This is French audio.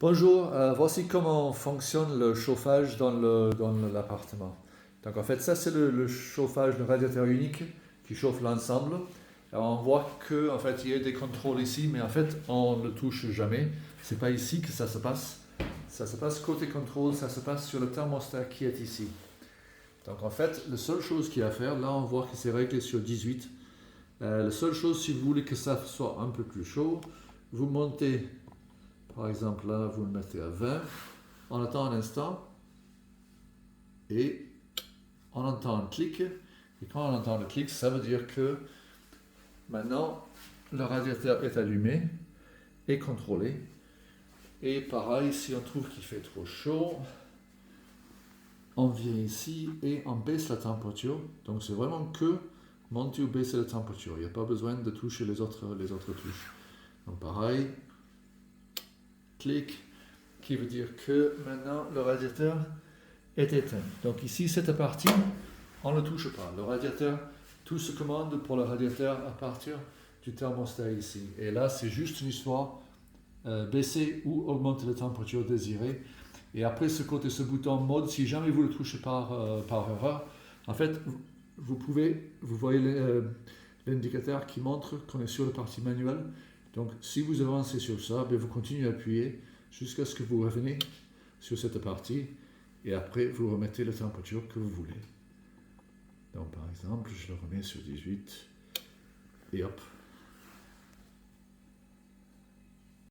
Bonjour, voici comment fonctionne le chauffage dans l'appartement. Donc en fait, ça c'est le chauffage, le radiateur unique qui chauffe l'ensemble. Alors on voit que en fait il y a des contrôles ici, mais en fait on ne touche jamais. C'est pas ici que ça se passe. Ça se passe côté contrôle, ça se passe sur le thermostat qui est ici. Donc en fait, la seule chose qu'il y a à faire, là on voit que c'est réglé sur 18. La seule chose, si vous voulez que ça soit un peu plus chaud, vous montez. Par exemple, là, vous le mettez à 20, on attend un instant et on entend un clic. Et quand on entend le clic, ça veut dire que maintenant le radiateur est allumé et contrôlé. Et pareil, si on trouve qu'il fait trop chaud, on vient ici et on baisse la température. Donc c'est vraiment que monter ou baisser la température. Il n'y a pas besoin de toucher les autres touches. Donc pareil, clic, qui veut dire que maintenant le radiateur est éteint. Donc ici, cette partie, on ne touche pas. Le radiateur, tout se commande pour le radiateur à partir du thermostat ici. Et là, c'est juste une histoire baisser ou augmenter la température désirée. Et après, ce bouton mode, si jamais vous le touchez par erreur, en fait, vous voyez l'indicateur qui montre qu'on est sur la partie manuelle. Donc, si vous avancez sur ça, vous continuez à appuyer jusqu'à ce que vous revenez sur cette partie. Et après, vous remettez la température que vous voulez. Donc, par exemple, je le remets sur 18. Et hop,